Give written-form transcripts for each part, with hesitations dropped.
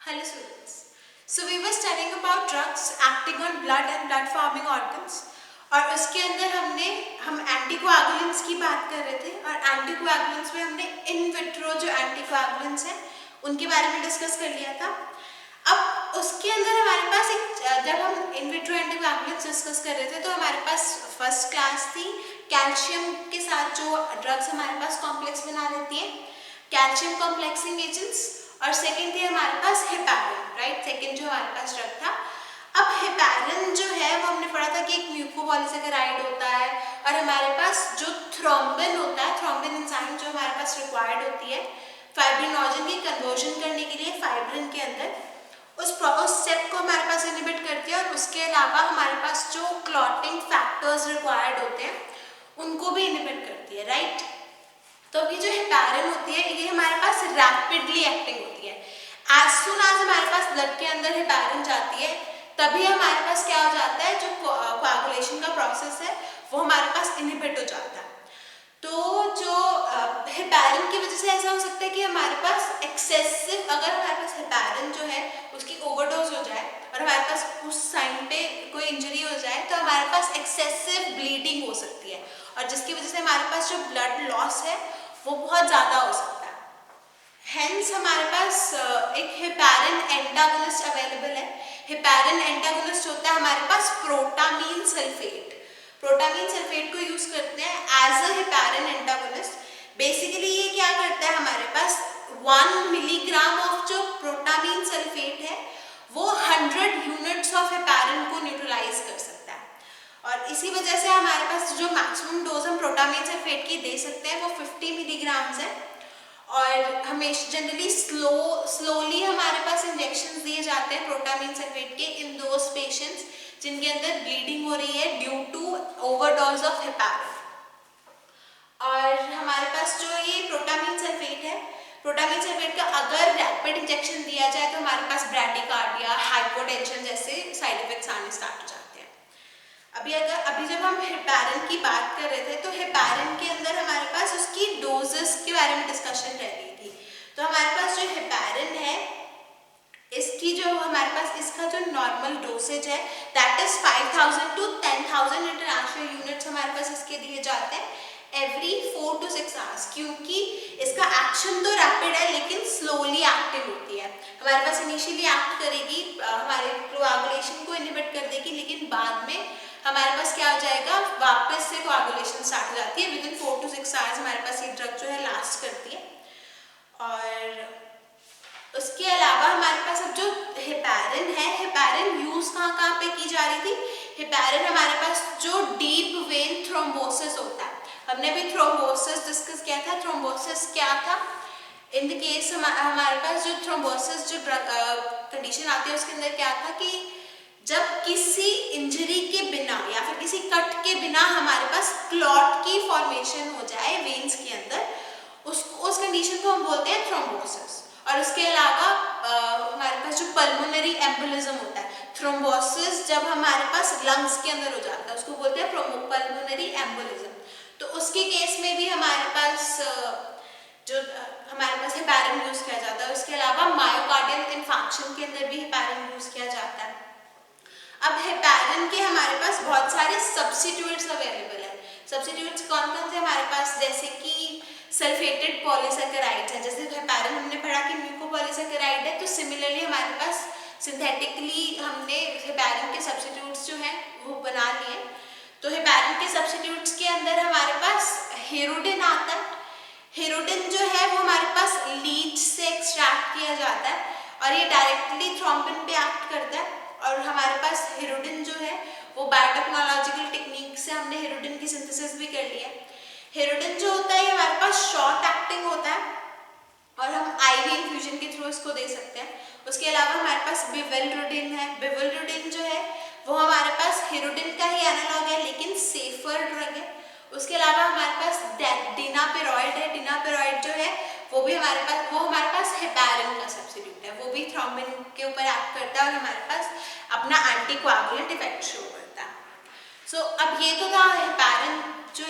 Hello students. So we were studying about drugs acting on blood and blood forming organs और उसके अंदर हम anticoagulants की बात कर रहे थे और एंटीकोएगुलेंट्स में हमने इन विट्रो जो एंटीकोएगुलेंट्स हैं उनके बारे में डिस्कस कर लिया था। अब उसके अंदर हमारे पास जब हम इन विट्रो एंटीकोएगुलेंट्स डिस्कस कर रहे थे तो हमारे पास फर्स्ट क्लास थी कैल्शियम के साथ जो ड्रग्स हमारे पास कॉम्प्लेक्स बना देती है, कैल्शियम कॉम्प्लेक्सिंग एजेंट्स, और सेकेंड थी हमारे पास हेपारिन, राइट। सेकेंड जो हमारे पास ड्रग था। अब हेपारिन जो है वो हमने पढ़ा था कि एक म्यूकोपॉलीसेकेराइड होता है और हमारे पास जो थ्रोम्बिन होता है, थ्रोम्बिन एंजाइम जो हमारे पास रिक्वायर्ड होती है फाइब्रिनोजन की कन्वर्जन करने के लिए फाइब्रिन के अंदर, उस स्टेप को हमारे पास इनहिबिट करती है और उसके अलावा हमारे पास जो क्लॉटिंग फैक्टर्स रिक्वायर्ड होते हैं उनको भी इनहिबिट करती है, राइट। तो ये जो हेपारिन होती है ये हमारे पास रैपिडली एक्टिंग होती है। एज सुन एज हमारे पास ब्लड के अंदर हेपारिन जाती है तभी हमारे पास क्या हो जाता है, जो कोआगुलेशन का प्रोसेस है वो हमारे पास इनहिबिट हो जाता है। तो जो हेपारिन की वजह से ऐसा हो सकता है कि हमारे पास एक्सेसिव, अगर हमारे पास हेपारिन जो है उसकी ओवरडोज हो जाए और हमारे पास उस टाइम पे कोई इंजरी हो जाए तो हमारे पास एक्सेसिव ब्लीडिंग हो सकती है और जिसकी वजह से हमारे पास जो ब्लड लॉस है वो बहुत ज़्यादा हो सकता है। हेंस हमारे पास एक हेपारिन एंटागोनिस्ट अवेलेबल है। हेपारिन एंटागोनिस्ट होता है हमारे पास प्रोटामीन सल्फेट। प्रोटामीन सल्फेट को यूज करते हैं as a heparin antagonist. Basically ये क्या करता है, हमारे पास 1 मिलीग्राम ऑफ जो प्रोटामीन सल्फेट है वो 100 यूनिट्स ऑफ हेपारिन को न्यूट्रलाइज कर सकता है और इसी वजह से हमारे पास जो मैक्सिमम डोज हम प्रोटामीन सल्फेट की दे सकते हैं वो 50 मिलीग्राम्स है और हमेशा जनरली स्लोली हमारे पास इंजेक्शन दिए जाते हैं प्रोटामीन सल्फेट के इन दोज पेशेंट्स जिनके अंदर ब्लीडिंग हो रही है due to overdose of heparin. और हमारे पास जो ये प्रोटामीन सल्फेट है, प्रोटामीन सल्फेट का अगर रैपिड इंजेक्शन दिया जाए तो हमारे पास ब्रैडीकार्डिया, हाइपोटेंशन जैसे साइड इफेक्ट्स आने स्टार्ट हो जाते हैं। अभी जब हम हेपारिन की बात कर रहे थे तो हेपारिन के अंदर हमारे पास उसकी डोजेस के बारे में डिस्कशन रह रही थी। तो हमारे पास जो हेपारिन है इसकी जो हमारे पास इसका जो नॉर्मल डोसेज है that is 5000 to 10,000 international units हमारे पास इसके दिए जाते हैं एवरी 4 to 6 आवर्स, क्योंकि इसका एक्शन तो रैपिड है लेकिन स्लोली एक्टिंग होती है। हमारे पास इनिशियली एक्ट करेगी, हमारे कोआगुलेशन को इनहिबिट कर देगी, लेकिन बाद में हमारे पास क्या हो जाएगा, वापस से कोआगुलेशन स्टार्ट हो जाती है। विद इन 4 to 6 आवर्स हमारे पास ये ड्रग जो है लास्ट करती है। और उसके अलावा हमारे पास अब जो हेपारिन है, हेपारिन यूज कहाँ पे की जा रही थी, हेपारिन हमारे पास जो डीप वेन थ्रोम्बोसिस होता है, हमने भी थ्रोम्बोसिस डिस्कस किया था। थ्रोम्बोसिस क्या था, इन द केस हमारे पास जो थ्रोम्बोसिस जो कंडीशन आती है उसके अंदर क्या था कि जब किसी इंजरी के बिना या फिर किसी कट के बिना हमारे पास क्लॉट की फॉर्मेशन हो जाए वेन्स के अंदर, उस कंडीशन को हम बोलते हैं थ्रोम्बोसिस। और उसके अलावा हमारे पास जो पल्मोनरी एम्बोलिज्म होता है, थ्रोम्बोसिस जब हमारे पास लंग्स के अंदर हो जाता है उसको बोलते हैं पल्मोनरी एम्बोलिज्म। तो उसके केस में भी हमारे पास हेपारिन यूज किया जाता है। उसके अलावा मायोकार्डियल इन्फार्क्शन के अंदर भी हेपारिन यूज किया जाता है। अब हेपारिन के हमारे पास बहुत सारे सब्स्टिट्यूट्स अवेलेबल है। सब्स्टिट्यूट्स कौन कौन से हमारे पास, जैसे कि सल्फेटेड पॉलीसेकेराइड्स है। जैसे हेपारिन हमने पढ़ा कि म्यूकोपॉलीसेकेराइड है, तो सिमिलरली हमारे पास सिंथेटिकली हमने हेपारिन के सब्स्टिट्यूट्स जो हैं वो बना लिए। तो हेपारिन के सब्स्टिट्यूट्स के अंदर हमारे पास हेरोडिन आता है। हेरोडिन जो है वो हमारे पास लीच से एक्सट्रैक्ट किया जाता है और ये डायरेक्टली थ्रोम्बिन पे एक्ट करता है। और हमारे पास हेरोडिन जो है वो बायोटेक्नोलॉजिकल टेक्निक से हमने हेरोडिन की सिंथेसिस भी कर ली है। हेरोडिन जो होता है हमारे पास शॉर्ट एक्टिंग होता है और हम आईवी इन्फ्यूजन के थ्रू इसको दे सकते हैं। उसके अलावा हमारे पास बिविल्रुडिन है। बिविल्रुडिन जो है वो हमारे पास हेरोडिन का ही एनालॉग है लेकिन सेफर ड्रग है। उसके अलावा हमारे पास डिनापेरॉइड है। डिनापेरॉइड जो है वो हमारे पास हेपारिन का सब्स्टिट्यूट है, वो भी थ्रोम्बिन के ऊपर एक्ट करता है और हमारे पास अपना एंटीकोएगुलेंट इफेक्ट शो करता है। सो अब ये तो था हेपारिन जो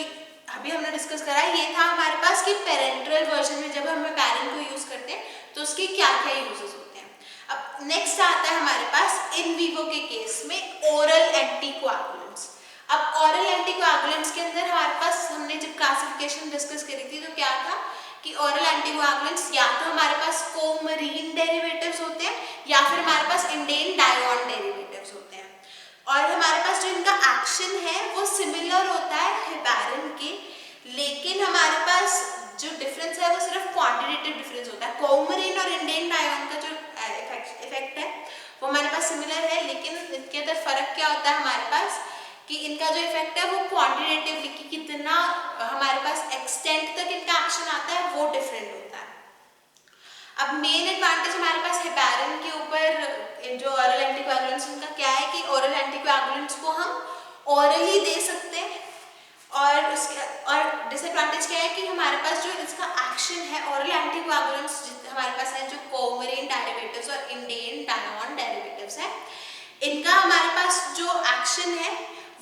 अभी हमने डिस्कस करा, ये था हमारे पास कि पेरेंट्रल वर्जन में जब हम हेपारिन को यूज करते हैं तो उसके क्या क्या यूजेस होते हैं। अब नेक्स्ट आता है हमारे पास इन वीवो के केस में ओरल एंटीकोआगुलेंट्स। अब ओरल एंटीकोआगुलेंट्स के अंदर हमारे पास हमने जब क्लासिफिकेशन डिस्कस करी थी तो क्या था कि ओरल एंटीकोआगुलेंट्स या तो हमारे पास कोमरीन डेरिवेटिव्स होते हैं या फिर हमारे पास इंडेन डायोन डेरिवेटिव्स होते हैं, और हमारे पास जो इनका एक्शन है वो सिमिलर होता है हेपारिन के, लेकिन हमारे पास जो डिफरेंस है वो सिर्फ क्वांटिटेटिव डिफरेंस होता है। कोमरीन और इंडेन डायोन का जो इफेक्ट है वो हमारे पास सिमिलर है, लेकिन इनके अंदर फर्क क्या होता है हमारे पास कि इनका जो इफेक्ट है वो क्वांटिटेटिवली कि कितना हमारे पास एक्सटेंट तक इनका एक्शन आता है वो डिफरेंट होता है। अब मेन एडवांटेज हमारे पास हेपारिन के ऊपर जो ओरल एंटीकोएगुलेंट्स उनका क्या है कि ओरल एंटीकोएगुलेंट्स को हम ओरली दे सकते हैं, और उसके और डिसएडवांटेज क्या है कि हमारे पास जो इसका एक्शन है ओरल एंटीकोएगुलेंट्स हमारे पास है जो कोमरीन डेरिवेटिव्स और इंडेन डायोन डेरिवेटिव्स है, इनका हमारे पास जो एक्शन है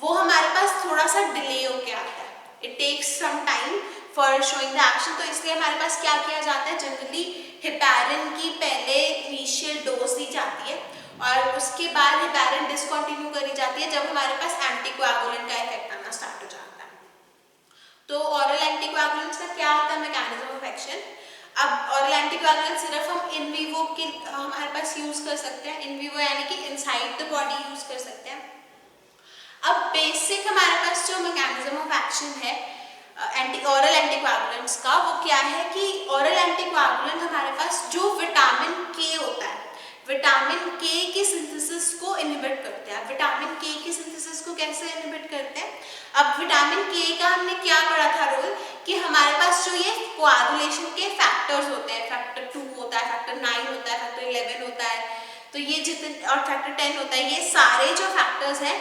वो हमारे पास थोड़ा सा डिले होके आता है, it takes some time for showing the action. तो इसलिए हमारे पास क्या किया जाता है, जनरली हेपारिन की पहले इनिशियल डोज दी जाती है और उसके बाद हेपारिन डिसकंटिन्यू करी जाती है जब हमारे पास एंटीकोएगुलेंट का इफेक्ट आना स्टार्ट हो जाता है। तो ओरल एंटीकोएगुलेंट्स का क्या होता है मैकेनिज्म ऑफ एक्शन। अब ओरल एंटीकोएगुलेंट सिर्फ हम इन वीवो के हमारे पास यूज कर सकते हैं, इन वीवो यानी कि इनसाइड द बॉडी यूज कर सकते हैं। अब बेसिक हमारे पास जो मैकेनिज्म ऑफ एक्शन है ओरल एंटीकोएगुलेंट्स का वो क्या है कि ओरल एंटीकोएगुलेंट हमारे पास जो विटामिन के होता है, विटामिन के की सिंथेसिस को इनहिबिट करते हैं। विटामिन के की सिंथेसिस को कैसे इनहिबिट करते हैं, अब विटामिन के का हमने क्या पढ़ा था रोल कि हमारे पास जो ये कोआगुलेशन के फैक्टर्स होते हैं, फैक्टर 2 होता है, फैक्टर 9 होता है, फैक्टर 11 होता है, तो ये जितने और फैक्टर 10 होता है, ये सारे जो फैक्टर्स हैं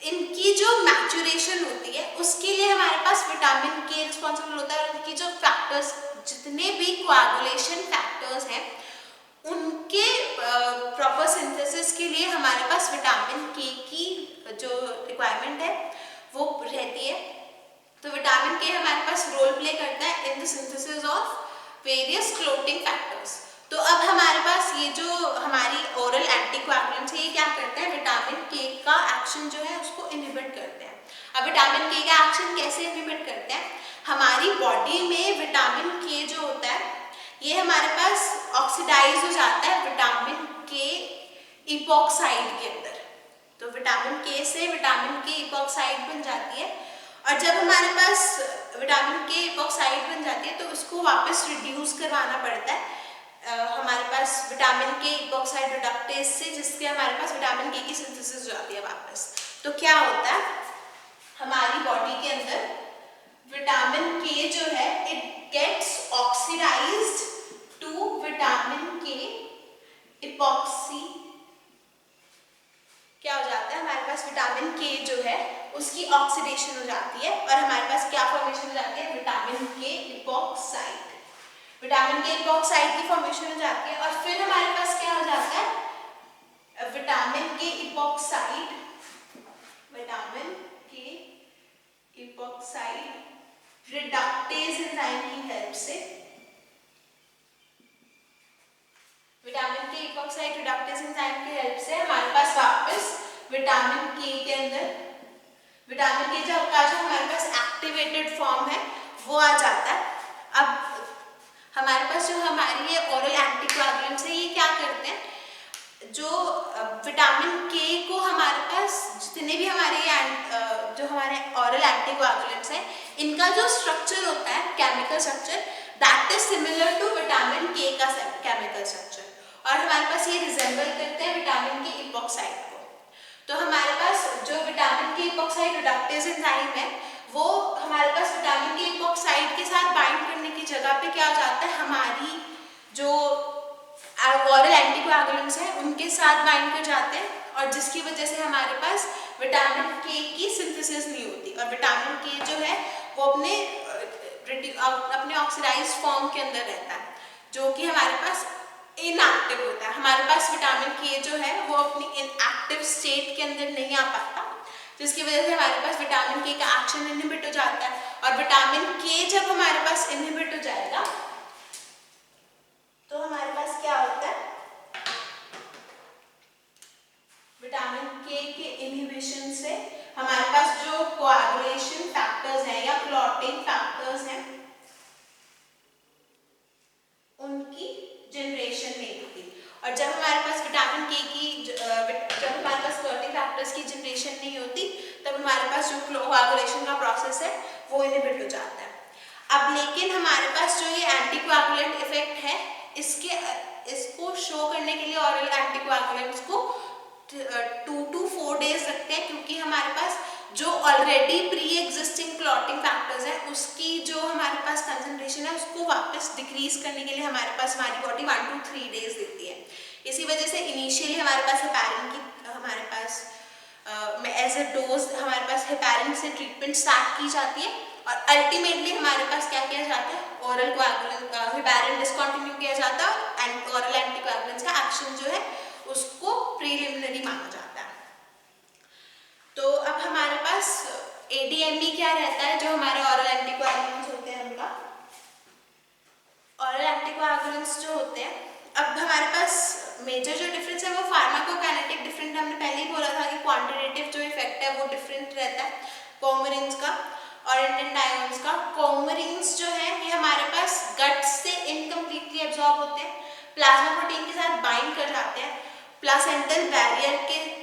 इनकी जो मैच्योरेशन होती है उसके लिए हमारे पास विटामिन के रिस्पॉन्सिबल होता है। उनकी जो फैक्टर्स जितने भी कोआगुलेशन फैक्टर्स हैं उनके प्रॉपर सिंथेसिस के लिए हमारे पास विटामिन के की जो रिक्वायरमेंट है वो रहती है। तो विटामिन के हमारे पास रोल प्ले करता है in the synthesis of various clotting factors. तो अब हमारे पास ये जो हमारी ओरल एंटीकोएगुलेंट्स है ये क्या करते हैं, विटामिन के का एक्शन जो है उसको इनहिबिट करते हैं। अब विटामिन के का एक्शन कैसे इनहिबिट करते हैं, हमारी बॉडी में विटामिन के जो होता है ये हमारे पास ऑक्सीडाइज हो जाता है विटामिन के इपॉक्साइड के अंदर। तो विटामिन के से विटामिन के इपॉक्साइड बन जाती है, और जब हमारे पास विटामिन के इपॉक्साइड बन जाती है तो उसको वापस रिड्यूस करवाना पड़ता है हमारे पास विटामिन के इपॉक्साइड रिडक्टेज से, जिसके हमारे पास विटामिन के की सिंथेसिस हो जाती है वापस। तो क्या होता है हमारी बॉडी के अंदर विटामिन के जो है it gets oxidised to vitamin K epoxy, क्या हो जाता है हमारे पास विटामिन के जो है उसकी ऑक्सीडेशन हो जाती है और हमारे पास क्या फॉर्मेशन हो जाती है, विटामिन के इपॉक्साइड। विटामिन के इपॉक्साइड की फॉर्मेशन हो जाती है और फिर हमारे पास क्या हो जाता है, विटामिन के इपॉक्साइड, विटामिन के इपॉक्साइड रिडक्टेज एंजाइम की हेल्प से, विटामिन के इपॉक्साइड रिडक्टेज एंजाइम की हेल्प से हमारे पास वापस विटामिन के अंदर विटामिन के जो हमारे पास एक्टिवेटेड फॉर्म है वो आ जाता है। अब हमारे पास जो हमारी ये ओरल एंटीकोएगुलेंट्स है ये क्या करते हैं, जो विटामिन के को हमारे पास जितने भी हमारे जो हमारे ओरल एंटीकोएगुलेंट्स हैं इनका जो स्ट्रक्चर होता है chemical structure that is similar to vitamin K का केमिकल स्ट्रक्चर, और हमारे पास ये रिजेंबल करते हैं विटामिन के इपॉक्साइड को। तो हमारे पास जो विटामिन के इपॉक्साइड रिडक्टेज एंजाइम है वो हमारे पास विटामिन के इपॉक्साइड के साथ बाइंड करने की जगह पे क्या हो जाता है, हमारी जो ओरल एंटीकोएगुलेंट्स हैं उनके साथ बाइंड कर जाते हैं, और जिसकी वजह से हमारे पास विटामिन के की सिंथेसिस नहीं होती, और विटामिन के जो है वो अपने ऑक्सीडाइज्ड फॉर्म के अंदर रहता है जो कि हमारे पास इनएक्टिव होता है। हमारे पास विटामिन के जो है वो अपनी इनएक्टिव स्टेट के अंदर नहीं आ पाता, जिसकी वजह से हमारे पास विटामिन के का एक्शन इनहिबिट हो जाता है, और विटामिन के जब हमारे पास इनहिबिट हो जाएगा तो हमारे पास क्या होता है, और जब हमारे पास विटामिन के की जब हमारे पास क्लॉटिंग फैक्टर्स की जनरेशन नहीं होती तब हमारे पास जो कोआगुलेशन का प्रोसेस है वो इनहिबिट हो जाता है। अब लेकिन हमारे पास जो ये एंटीकोआगुलेंट इफेक्ट है इसको शो करने के लिए ऑरल एंटीकोआगुलेंट्स को 2 to 4 डेज लगते हैं, क्योंकि हमारे पास जो already pre existing clotting factors है उसकी जो हमारे पास कंसंट्रेशन है उसको वापस डिक्रीज करने के लिए हमारे पास हमारी बॉडी 1 to 3 डेज देती है। इसी वजह से इनिशियली हमारे पास हेपारिन की हमारे पास एज ए डोज हमारे पास हेपारिन से ट्रीटमेंट स्टार्ट की जाती है और अल्टीमेटली हमारे पास क्या किया जाता है, ओरल कोआगुलेंट हेपारिन डिसकंटिन्यू किया जाता है एंड ओरल एंटीकोआगुलेंट्स का एक्शन जो है उसको प्रीलिमिनरी माना जाता है। तो अब हमारे पास ADME क्या रहता है, जो हमारे ओरल एंटीकोआगुलेंट्स होते हैं उनका ओरल एंटीकोआगुलेंट्स जो होते हैं, अब हमारे पास मेजर जो डिफरेंस है वो फार्माकोकाइनेटिक डिफरेंट, हमने पहले ही बोला था कि क्वांटिटेटिव जो इफेक्ट है वो डिफरेंट रहता है कौमरिन्स का और इंटेंडाइन्स का। कौमरिन्स जो है ये हमारे पास गट से इनकम्प्लीटली एब्जॉर्ब होते हैं, प्लाज्मा प्रोटीन के साथ बाइंड कर जाते हैं, प्लासेंटल बैरियर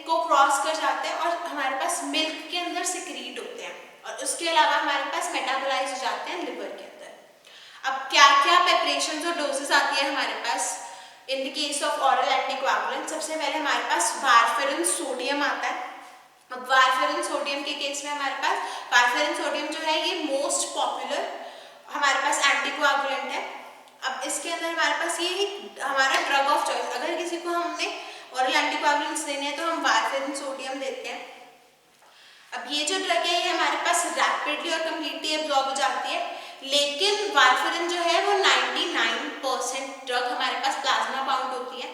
को क्रॉस कर जाते हैं और हमारे पास मिल्क के अंदर सिक्रीट होते हैं और उसके अलावा हमारे पास मेटाबोलाइज हो जाते हैं लिवर के अंदर। अब क्या क्या प्रेपरेशंस और डोजेस आती है हमारे पास in the case of oral anticoagulant. सबसे पहले हमारे पास वारफेरिन सोडियम आता है। अब वारफेरिन सोडियम के केस में हमारे पास वारफेरिन सोडियम जो है ये मोस्ट पॉपुलर हमारे पास एंटीकोआगुलेंट है। अब इसके अंदर हमारे पास ये हमारा ड्रग ऑफ चॉइस, अगर किसी को हमने ओरल एंटीकोआगुलेंट्स देने हैं तो हम वारफेरिन सोडियम देते हैं। अब ये जो ड्रग है ये हमारे पास रैपिडली और कम्प्लीटली एब्जॉर्ब हो जाती है, लेकिन वारफेरिन जो है वो 99% ड्रग हमारे पास प्लाज्मा बाउंड होती है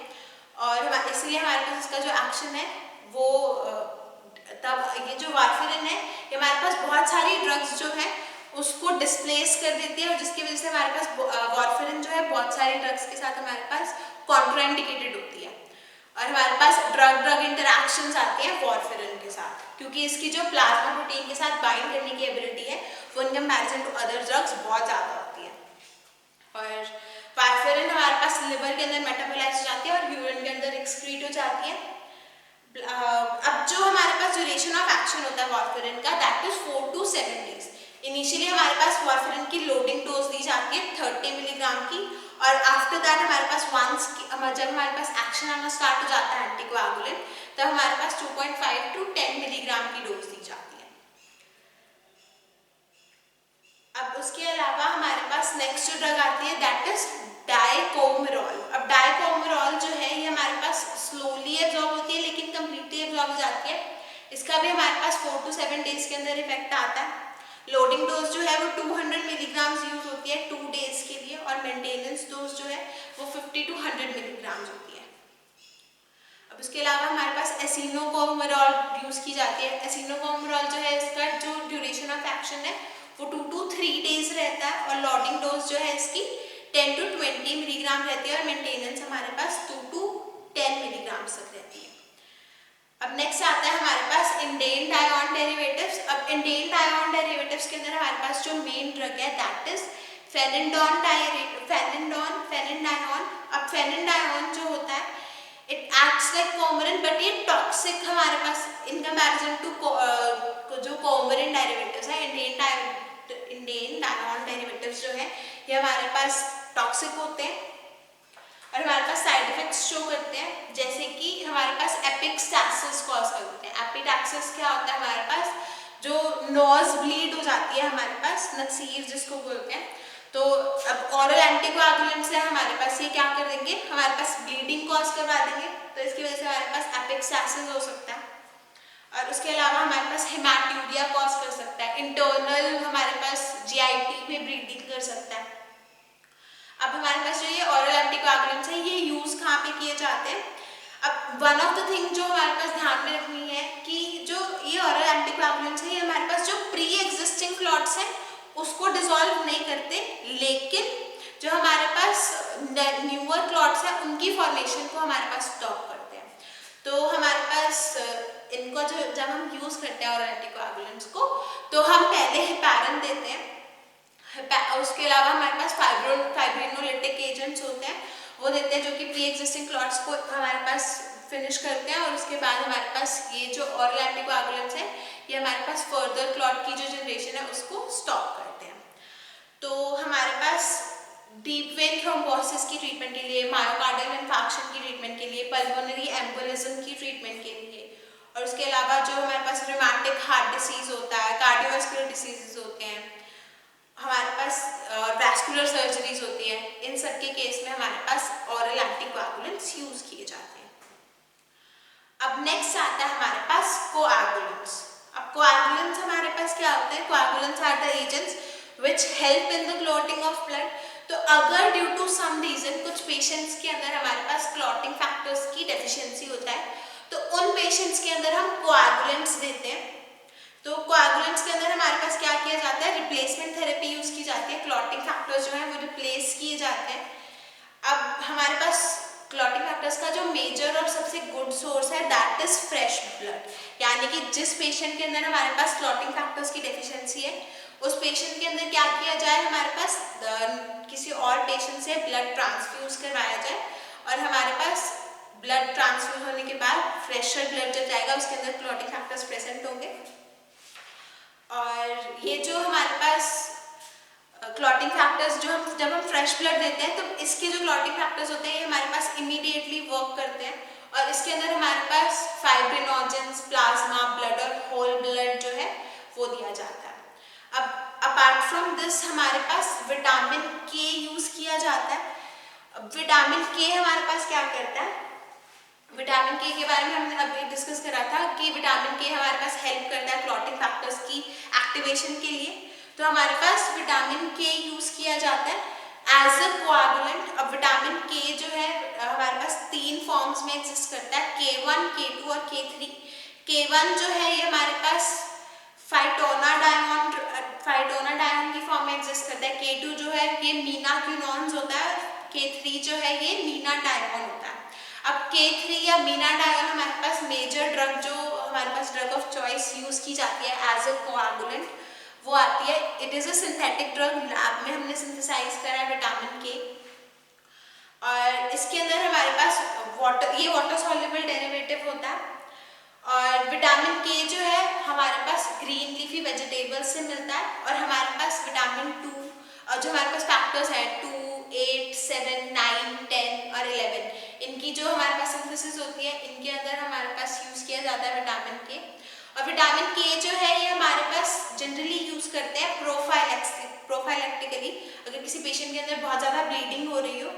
और इसलिए हमारे पास इसका जो एक्शन है वो तब ये जो वारफेरिन है ये हमारे पास बहुत सारी ड्रग्स जो है उसको डिस्प्लेस कर देती है और जिसकी वजह से हमारे पास वारफेरिन जो है बहुत सारी ड्रग्स के साथ हमारे पास कॉन्ट्राइंडिकेटेड होती है और हमारे पास ड्रग ड्रग इंटरैक्शंस आती हैं वारफेरिन के साथ, क्योंकि इसकी जो प्लाज्मा प्रोटीन के साथ बाइंड करने की एबिलिटी है वो in comparison to other drugs बहुत ज़्यादा होती है। और वारफेरिन हमारे पास लिवर के अंदर मेटाबोलाइज हो जाती है और यूरिन के अंदर एक्सक्रीट हो जाती है। अब जो हमारे पास ड्यूरेशन ऑफ एक्शन होता है वारफेरिन का that is 4 to 7 days. Initially हमारे पास वारफेरिन की लोडिंग डोज दी जाती है 30 मिलीग्राम की और आफ्टर दैट हमारे पास जब हमारे पास एक्शन आना स्टार्ट हो जाता है एंटीकोआगुलेंट तब हमारे पास 2.5 to 10 मिलीग्राम की डोज दी जाती है। अब उसके अलावा हमारे पास नेक्स्ट जो ड्रग आती है दैट इज डाइकोमोरॉल। अब डाइकोमोरॉल जो है ये हमारे पास स्लोली एब्जॉर्ब होती है लेकिन कम्प्लीटली एब्जॉर्ब हो जाती है। इसका भी हमारे पास 4 to 7 डेज के अंदर इफेक्ट आता है। लोडिंग डोज जो है वो 200 मिलीग्राम यूज होती है 2 डेज के लिए और मेंटेनेंस डोज जो है वो 50 to 100 मिलीग्राम होती है। अब उसके अलावा हमारे पास एसिनोकोमोरॉल यूज की जाती है। एसिनोकोमोरॉल जो है इसका जो ड्यूरेशन ऑफ एक्शन है वो 2 to 3 डेज रहता है और लोडिंग डोज जो है इसकी 10 to 20 मिलीग्राम रहती है और मेंटेनेंस हमारे पास 2 to 10 मिलीग्राम तक रहती है। अब नेक्स्ट आता है हमारे पास इंडेन डायन डेरिवेटिव्स। अब इंडेन डायन डेरिवेटिव्स के अंदर हमारे पास जो मेन ड्रग है दैट इज फेनिडाइन। अब फेनिडाइन जो होता है इट एक्ट्स लाइक कौमरिन बट ये टॉक्सिक हमारे पास इन कंपैरिजन टू जो कौमरिन डेरिवेटिव्स है। इंडेन डायन डेरिवेटिव्स जो है ये हमारे पास टॉक्सिक होते हैं और हमारे पास साइड इफेक्ट्स शो करते हैं, जैसे कि हमारे पास एपिक्टाक्सिस कॉज करते हैं। एपिक्टाक्सिस क्या होता है, हमारे पास जो नोज ब्लीड हो जाती है हमारे पास नक्सीर जिसको बोलते हैं। तो अब ओरल एंटीकोआगुलेंट्स है हमारे पास ये क्या कर देंगे, हमारे पास ब्लीडिंग कॉज करवा देंगे, तो इसकी वजह से हमारे पास एपिक्टाक्सिस हो सकता है। और उसके अलावा हमारे पास हेमाटूरिया कॉज कर सकता है, इंटरनल हमारे पास जीआईटी में ब्लीडिंग कर सकता है। अब हमारे पास जो ये ओरल एंटीकोआगुलेंट्स है ये यूज कहाँ पे किए जाते हैं। अब वन ऑफ द थिंग जो हमारे पास ध्यान में रखनी है कि जो ये ओरल एंटीकोआगुलेंट्स है ये हमारे पास जो प्री एग्जिस्टिंग क्लॉट्स हैं उसको डिसॉल्व नहीं करते, लेकिन जो हमारे पास न्यूअर क्लॉट्स हैं उनकी फॉर्मेशन को हमारे पास स्टॉप करते हैं। तो हमारे पास इनको जब हम यूज करते हैं ओरल एंटीकोआगुलेंट्स को तो हम पहले हेपारिन देते हैं। उसके अलावा हमारे पास फाइब्रिनोलिटिक एजेंट्स होते हैं वो देते हैं जो कि प्री एग्जिस्टिंग क्लॉट्स को हमारे पास फिनिश करते हैं, और उसके बाद हमारे पास ये जो ओरल एंटीकोएगुलेंट्स है ये हमारे पास फर्दर क्लॉट की जो जनरेशन है उसको स्टॉप करते हैं। तो हमारे पास डीप वेन थ्रोम्बोसिस की ट्रीटमेंट के लिए, मायोकार्डियल इन्फार्क्शन की ट्रीटमेंट के लिए, पल्मोनरी एम्बोलिज्म की ट्रीटमेंट के लिए, और उसके अलावा जो हमारे पास रूमेटिक हार्ट डिसीज होता है, कार्डियोवास्कुलर डिसीजेज होते हैं, हमारे पास वैस्कुलर सर्जरीज होती है, इन सब के केस में हमारे पास ओरल एंटीकोएगुलेंट्स यूज किए जाते हैं। अब नेक्स्ट आता है हमारे पास कोएगुलेंट्स। अब कोएगुलेंट्स हमारे पास क्या होते हैं? Coagulants are the agents which help in the clotting of blood। तो अगर ड्यू टू सम रीजन कुछ पेशेंट्स के अंदर हमारे पास क्लॉटिंग फैक्टर्स की डेफिशिएंसी होता है, तो उन पेशेंट्स के अंदर हम कोएगुलेंट्स देते हैं। तो कोएगुलेंट्स के अंदर हमारे पास क्या किया जाता है? रिप्लेसमेंट थेरेपी यूज की जाती है। क्लॉटिंग फैक्टर्स जो है वो रिप्लेस किए जाते हैं। अब हमारे पास क्लॉटिंग फैक्टर्स का जो मेजर और सबसे गुड सोर्स है दैट इज फ्रेश ब्लड, यानी कि जिस पेशेंट के अंदर हमारे पास क्लॉटिंग फैक्टर्स की डेफिशिएंसी है उस पेशेंट के अंदर क्या किया जाए, हमारे पास किसी और पेशेंट से ब्लड ट्रांसफ्यूज करवाया जाए, और हमारे पास ब्लड ट्रांसफ्यूज होने के बाद फ्रेशर ब्लड जब जाएगा उसके अंदर क्लॉटिंग फैक्टर्स प्रेजेंट होंगे। और ये जो हमारे पास क्लॉटिंग फैक्टर्स जो हम जब हम फ्रेश ब्लड देते हैं तो इसके जो क्लॉटिंग फैक्टर्स होते हैं ये हमारे पास इमीडिएटली वर्क करते हैं, और इसके अंदर हमारे पास फाइब्रिनोजेंस, प्लाज्मा, ब्लड और होल ब्लड जो है वो दिया जाता है। अब अपार्ट फ्रॉम दिस हमारे पास विटामिन के यूज किया जाता है। अब विटामिन के हमारे पास क्या करता है? विटामिन के बारे में हमने अभी डिस्कस करा था कि विटामिन के हमारे पास हेल्प करता है क्लॉटिंग फैक्टर्स की एक्टिवेशन के लिए। तो हमारे पास विटामिन के यूज किया जाता है एज अ कोएगुलेंट। अब विटामिन के जो है हमारे पास 3 फॉर्म्स में एग्जिस्ट करता है, K1, K2 और K3। K1 जो है ये हमारे पास फाइटोनाडायन की फॉर्म में एग्जिस्ट करता है। K2 जो है ये मीनाक्विनोन्स होता है, K3 जो है ये मीनाडायन होता है। अब K3 या मीनाडायन हमारे पास मेजर ड्रग जो हमारे पास ड्रग ऑफ चॉइस यूज की जाती है एज अ कोएगुलेंट वो आती है। It is a synthetic drug, lab में हमने सिंथेसाइज करा है विटामिन के, और इसके अंदर हमारे पास वाटर सॉल्युबल डेरिवेटिव होता है। और विटामिन के जो है हमारे पास ग्रीन लीफी वेजिटेबल्स से मिलता है, और हमारे पास विटामिन 2 जो हमारे पास फैक्टर्स हैं 2, 8, 7, 9, 10 और 11, इनकी जो हमारे पास सिंथेसिस होती है इनके अंदर हमारे पास यूज किया जाता है विटामिन के। और विटामिन के जो है ये हमारे पास जनरली यूज करते हैं प्रोफाइलेक्टिकली। अगर किसी पेशेंट के अंदर बहुत ज़्यादा ब्लीडिंग हो रही हो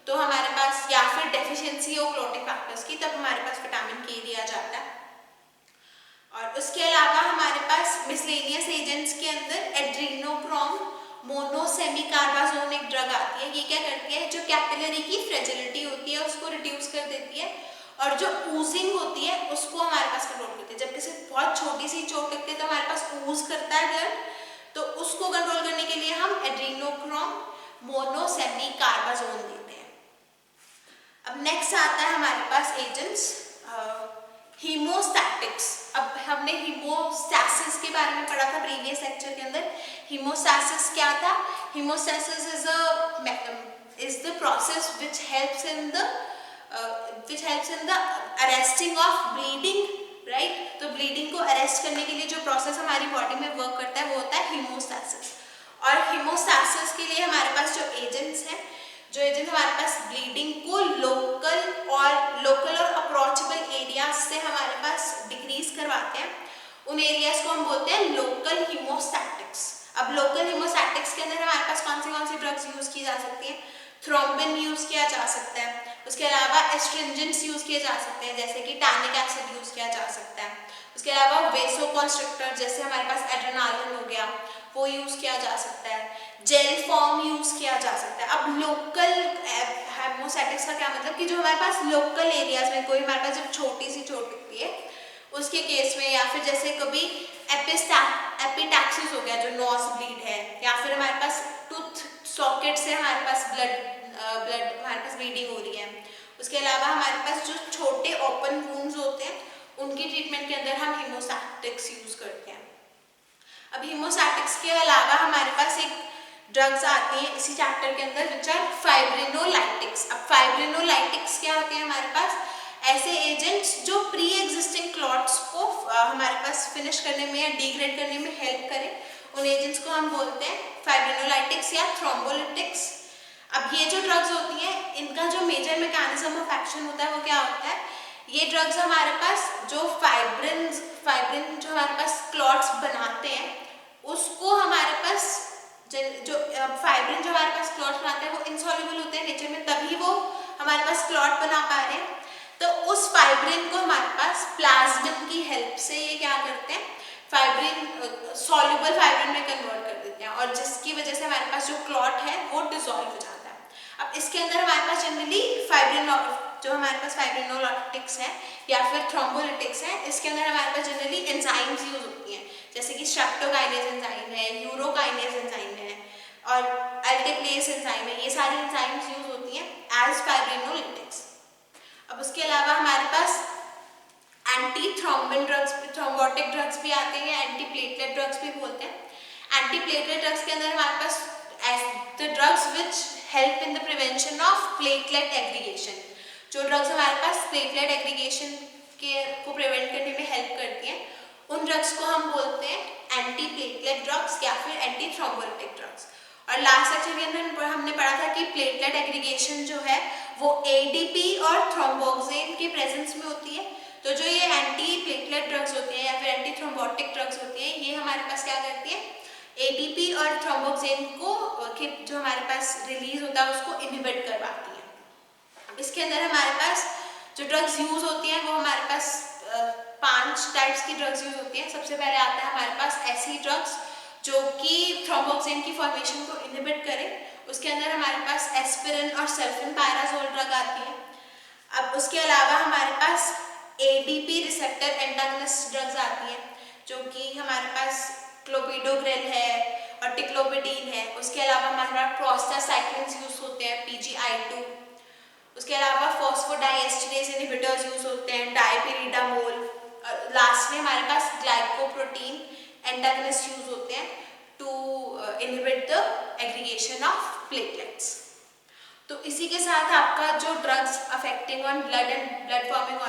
तो हमारे पास, या फिर डेफिशिएंसी हो क्लॉटिंग फैक्टर्स की, तब हमारे पास विटामिन के दिया जाता है। और उसके अलावा हमारे पास मिसलेनियस एजेंट्स के अंदर एड्रीनोक्रोम मोनोसेमीकार्बाजोन एक ड्रग आती है। ये क्या करती है? जो कैपिलरी की फ्रेजिलिटी होती है उसको रिड्यूस कर देती है, और जो ऊजिंग होती है उसको हमारे पास कंट्रोल करती है। जब किसी बहुत छोटी सी चोट लगती है तो हमारे पास ऊज करता है ब्लड, तो उसको कंट्रोल करने के लिए हम एड्रीनोक्रोम मोनोसेमीकार्बाजोन देते हैं। अब नेक्स्ट आता है हमारे पास एजेंट्स हीमोस्टैटिक्स। अब हमने हीमोस्टैसिस के बारे में पढ़ा था प्रीवियस लेक्चर के अंदर। हीमोस्टैसिस क्या था? हीमोस्टैसिस is the process which helps in the arresting of bleeding, right? तो ब्लीडिंग को अरेस्ट करने के लिए जो प्रोसेस हमारी बॉडी में वर्क करता है वो होता है हीमोस्टैसिस। और हीमोस्टैसिस के लिए हमारे पास जो एजेंट्स हैं, जो एजेंट हमारे पास ब्लीडिंग को लोकल और अप्रोचेबल एरियाज से हमारे पास डिक्रीज करवाते हैं, उन एरियाज को हम बोलते हैं लोकल हीमोस्टैटिक्स। अब लोकल हीमोस्टैटिक्स के अंदर हमारे पास कौन सी ड्रग्स यूज की जा सकती हैं? थ्रोम्बिन यूज किया जा सकता है, उसके अलावा एस्ट्रिंजेंट्स यूज किए जा सकते हैं जैसे कि टैनिक एसिड यूज किया जा सकता है, उसके अलावा वेसोकॉन्स्ट्रिक्टर जैसे हमारे पास एड्रेनालिन हो गया वो यूज किया जा सकता है, जेल फॉर्म यूज किया जा सकता है। अब लोकल हेमोस्टैटिक्स का क्या मतलब कि जो हमारे पास लोकल एरियाज में कोई हमारे पास जब छोटी सी चोट लगती है उसके केस में, या फिर जैसे कभी एपिटैक्सिस हो गया जो नोज ब्लीड है, या फिर हमारे पास टूथ सॉकेट से हमारे पास ब्लड हमारे पास ब्लीडिंग हो रही है, उसके अलावा हमारे पास जो छोटे ओपन वुंड्स होते हैं उनकी ट्रीटमेंट के अंदर हम हीमोस्टैटिक्स यूज करते हैं। अब हीमोस्टैटिक्स के अलावा हमारे पास एक ड्रग्स आती हैं इसी चैप्टर के अंदर विच आर फाइब्रिनोलाइटिक्स। अब फाइब्रिनोलाइटिक्स क्या होते हैं हमारे पास? ऐसे एजेंट्स जो प्री एग्जिस्टिंग क्लॉट्स को हमारे पास फिनिश करने में या डिग्रेड करने में हेल्प करें, उन एजेंट्स को हम बोलते हैं फाइब्रिनोलाइटिक्स या थ्रोम्बोलिटिक्स। अब ये जो ड्रग्स होती हैं इनका जो मेजर मैकेनिज्म ऑफ एक्शन होता है वो क्या होता है? ये ड्रग्स हमारे पास जो फाइब्रिन जो हमारे पास क्लॉट्स बनाते हैं उसको हमारे पास जो फाइब्रिन जो हमारे पास क्लॉट्स बनाते हैं वो इनसॉल्युबल होते हैं नेचर में, तभी वो हमारे पास क्लॉट बना पा रहे हैं। तो उस फाइब्रिन को हमारे पास प्लाज्मिन की हेल्प से ये क्या करते हैं, फाइब्रिन सॉल्युबल फाइब्रिन में कन्वर्ट कर देते हैं और जिसकी वजह से हमारे पास जो क्लॉट है वो डिसॉल्व हो जाता है। अब इसके अंदर हमारे पास जनरली फाइब्रिन जो हमारे पास फाइब्रिनोलाइटिक्स है या फिर थ्रोम्बोलिटिक्स है, इसके अंदर हमारे पास जनरली एंजाइम्स यूज होती हैं, जैसे कि स्ट्रेप्टोकाइनेज एंजाइम है, यूरोकाइनेज एंजाइम है और अल्टीप्लेस एंजाइम है। ये सारी एंजाइम्स यूज होती हैं एज फाइब्रिनोलिटिक्स। अब उसके अलावा हमारे पास anti thrombin drugs, thrombotic drugs भी आते हैं, एंटी प्लेटलेट ड्रग्स भी बोलते हैं। एंटी प्लेटलेट ड्रग्स के अंदर हमारे पास the drugs which help in the prevention of platelet aggregation. जो ड्रग्स हमारे पास प्लेटलेट एग्रीगेशन को प्रिवेंट करने में हेल्प करती हैं उन ड्रग्स को हम बोलते हैं एंटी प्लेटलेट ड्रग्स या फिर एंटी थ्रोम्बोलिटिक ड्रग्स। और लास्ट सेक्शन के अंदर हमने पढ़ा था कि प्लेटलेट एग्रीगेशन जो है वो एडीपी और थ्रोम्बोक्सेन के प्रेजेंस में होती है। तो जो ये एंटी प्लेटलेट ड्रग्स होती हैं या फिर एंटी थ्रोम्बोटिक ड्रग्स होती हैं ये हमारे पास क्या करती है, एडीपी और थ्रोम्बोक्सेन को जो हमारे पास रिलीज होता है उसको इनहिबिट करवाती है। इसके अंदर हमारे पास जो ड्रग्स यूज होती हैं वो हमारे पास 5 टाइप्स की ड्रग्स यूज होती हैं। सबसे पहले आता है हमारे पास ऐसी ड्रग्स जो कि थ्रोम्बोक्सेन की फॉर्मेशन को इनहिबिट करें। उसके अंदर हमारे पास एस्पिरिन और सल्फेनपायराजोल ड्रग आती है। अब उसके अलावा हमारे पास एडीपी रिसेप्टर एंटागनिस्ट ड्रग्स आती हैं जो कि हमारे पास क्लोपिडोग्रेल है और टिक्लोपिडीन है। उसके अलावा हमारे पास प्रोस्टासाइक्लिन्स यूज होते हैं, PGI2। उसके अलावा फॉस्फोडाइएस्टरेज इनहिबिटर्स यूज होते हैं, डायपिरिडामोल। लास्ट में हमारे पास ग्लाइकोप्रोटीन एंटागनिस्ट यूज होते हैं to inhibit the aggregation of platelets. तो इसी के साथ आपका जो drugs affecting on blood and blood forming